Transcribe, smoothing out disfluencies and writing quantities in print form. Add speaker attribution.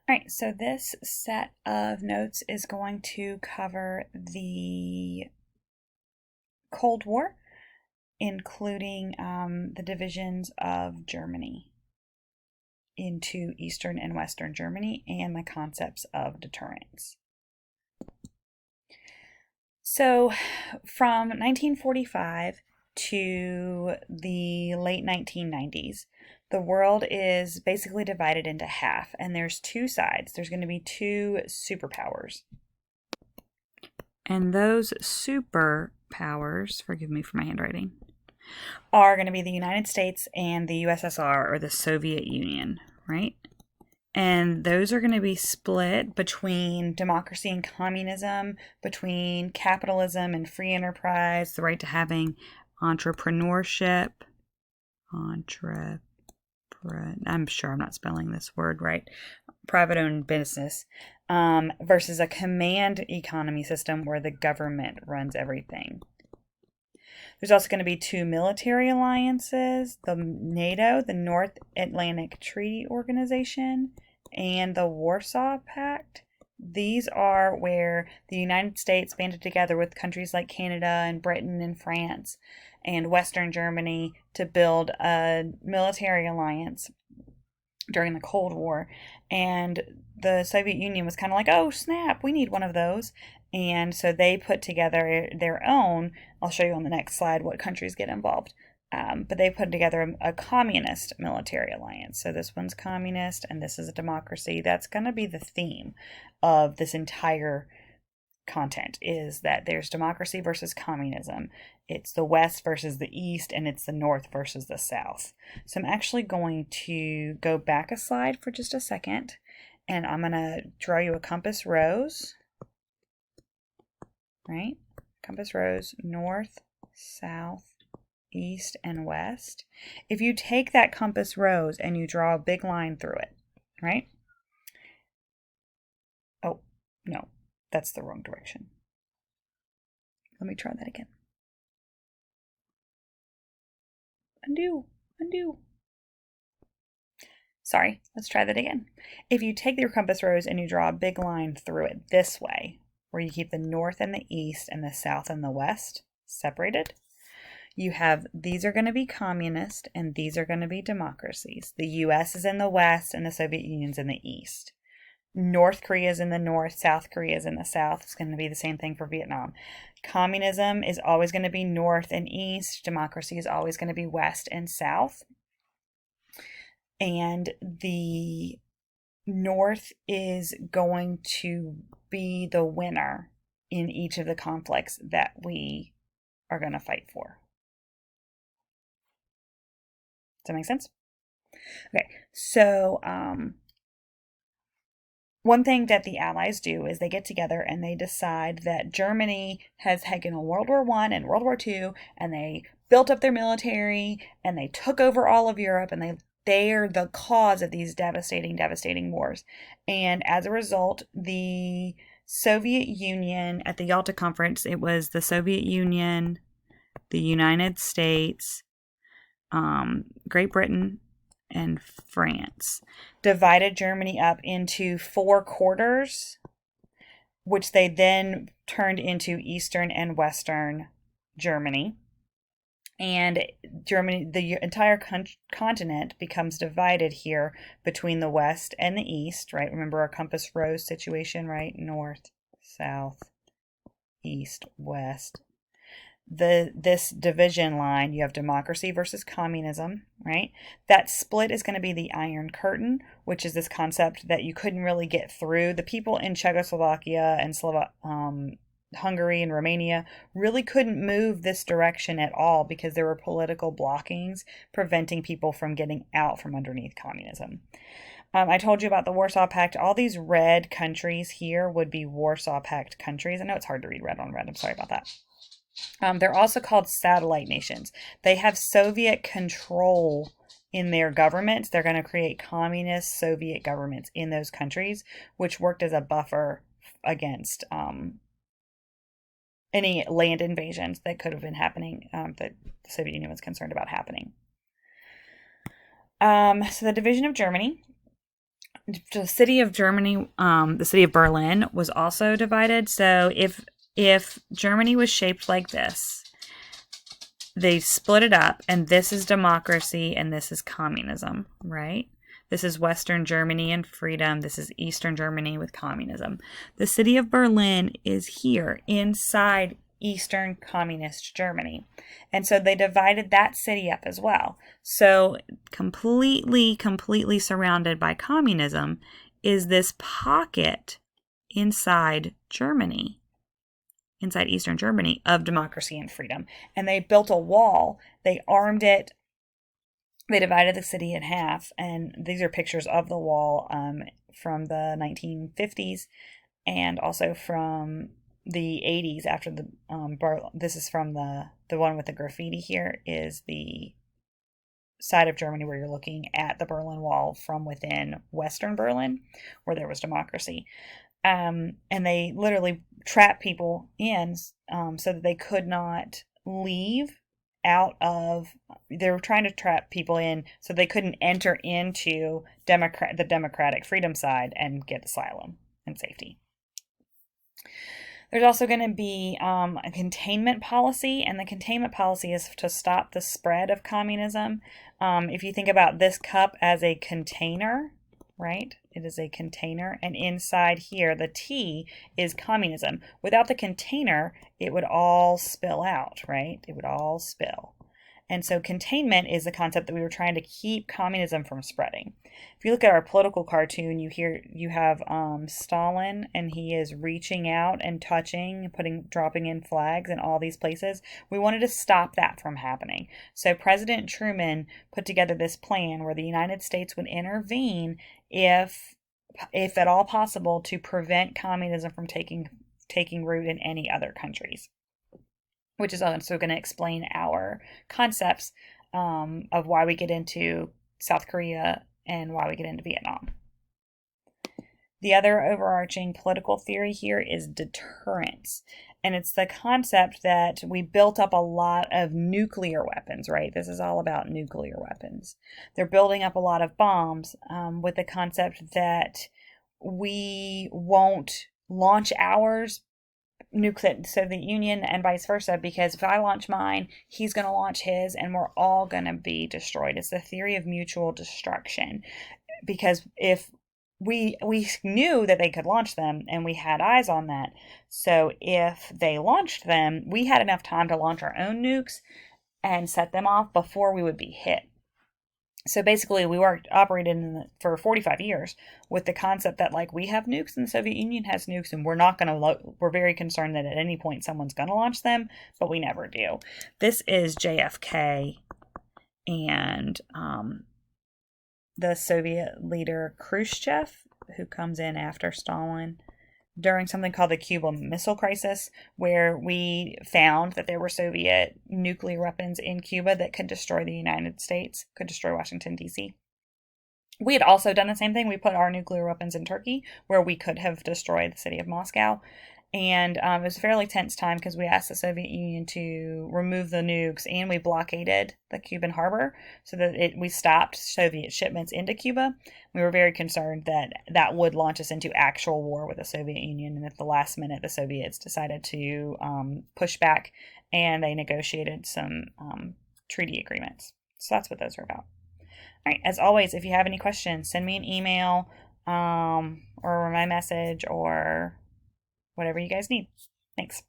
Speaker 1: All right, so this set of notes is going to cover the Cold War, including the divisions of Germany into Eastern and Western Germany and the concepts of deterrence. So, from 1945 to the late 1990s, the world is basically divided into half, and there's two sides. There's going to be two superpowers. And those superpowers, forgive me for my handwriting, are going to be the United States and the USSR, or the Soviet Union, right? And those are going to be split between democracy and communism, between capitalism and free enterprise, the right to having entrepreneurship, I'm sure I'm not spelling this word right, private owned business, versus a command economy system where the government runs everything. There's also going to be two military alliances, the NATO, the North Atlantic Treaty Organization, and the Warsaw Pact. These are where the United States banded together with countries like Canada and Britain and France and Western Germany to build a military alliance during the Cold War. And the Soviet Union was kind of like, oh, snap, we need one of those. And so they put together their own. I'll show you on the next slide what countries get involved. But they put together a communist military alliance. So this one's communist and this is a democracy. That's going to be the theme of this entire content, is that there's democracy versus communism. It's the West versus the East, and it's the North versus the South. So I'm actually going to go back a slide for just a second, and I'm going to draw you a compass rose, right? Compass rose, North, South, East, and West. If you take that compass rose and you draw a big line through it, right? Oh, no, that's the wrong direction. Let me try that again. Undo. Sorry, let's try that again. If you take your compass rose and you draw a big line through it this way, where you keep the North and the East and the South and the West separated, you have, these are going to be communist and these are going to be democracies. The US is in the West and the Soviet Union's in the East. North Korea is in the North, South Korea is in the South. It's going to be the same thing for Vietnam. Communism is always going to be North and East. Democracy is always going to be West and South. And the North is going to be the winner in each of the conflicts that we are going to fight for. Does that make sense? Okay, so one thing that the Allies do is they get together and they decide that Germany has taken World War I and World War II, and they built up their military and they took over all of Europe, and they're the cause of these devastating wars. And as a result, the Soviet Union, at the Yalta Conference, it was the Soviet Union, the United States, Great Britain, and France, divided Germany up into 4 quarters, which they then turned into Eastern and Western Germany. And Germany, the entire continent becomes divided here between the West and the East, right? Remember our compass rose situation, right? North, South, East, West. This division line, you have democracy versus communism, right? That split is going to be the Iron Curtain, which is this concept that you couldn't really get through. The people in Czechoslovakia and Hungary and Romania really couldn't move this direction at all because there were political blockings preventing people from getting out from underneath communism. I told you about the Warsaw Pact. All these red countries here would be Warsaw Pact countries. I know it's hard to read red on red. I'm sorry about that. They're also called satellite nations. They have Soviet control in their governments. They're going to create communist Soviet governments in those countries, which worked as a buffer against any land invasions that could have been happening, that the Soviet Union was concerned about happening. So the division of Germany. the city of Germany, the city of Berlin was also divided. So if Germany was shaped like this, they split it up, and this is democracy and this is communism, right? This is Western Germany and freedom. This is Eastern Germany with communism. The city of Berlin is here inside Eastern Communist Germany. And so they divided that city up as well. So completely surrounded by communism is this pocket inside Germany, inside Eastern Germany, of democracy and freedom. And they built a wall. They armed it. They divided the city in half. And these are pictures of the wall from the 1950s and also from the 80s after the this is from the one with the graffiti. Here is the side of Germany where you're looking at the Berlin Wall from within Western Berlin, where there was democracy. And they literally trapped people in so that they could not leave out of. They were trying to trap people in so they couldn't enter into the democratic freedom side and get asylum and safety. There's also going to be a containment policy, and the containment policy is to stop the spread of communism. If you think about this cup as a container, right? It is a container, and inside here, the T is communism. Without the container, it would all spill out, right? It would all spill. And so containment is the concept that we were trying to keep communism from spreading. If you look at our political cartoon, you have Stalin, and he is reaching out and touching, dropping in flags in all these places. We wanted to stop that from happening. So President Truman put together this plan where the United States would intervene if at all possible to prevent communism from taking root in any other countries, which is also going to explain our concepts of why we get into South Korea and why we get into Vietnam. The other overarching political theory here is deterrence. And it's the concept that we built up a lot of nuclear weapons, right? This is all about nuclear weapons. They're building up a lot of bombs with the concept that we won't launch ours, nuke the Soviet Union and vice versa, because if I launch mine, he's going to launch his, and we're all going to be destroyed. It's the theory of mutual destruction, because if we knew that they could launch them and we had eyes on that, so if they launched them, we had enough time to launch our own nukes and set them off before we would be hit. So basically, we operated for 45 years with the concept that, like, we have nukes and the Soviet Union has nukes, and we're very concerned that at any point someone's going to launch them, but we never do. This is JFK and the Soviet leader Khrushchev, who comes in after Stalin, during something called the Cuban Missile Crisis, where we found that there were Soviet nuclear weapons in Cuba that could destroy the United States, could destroy Washington, D.C. We had also done the same thing. We put our nuclear weapons in Turkey, where we could have destroyed the city of Moscow. And it was a fairly tense time because we asked the Soviet Union to remove the nukes, and we blockaded the Cuban harbor so that we stopped Soviet shipments into Cuba. We were very concerned that that would launch us into actual war with the Soviet Union. And at the last minute, the Soviets decided to push back, and they negotiated some treaty agreements. So that's what those are about. All right, as always, if you have any questions, send me an email or my message or whatever you guys need. Thanks.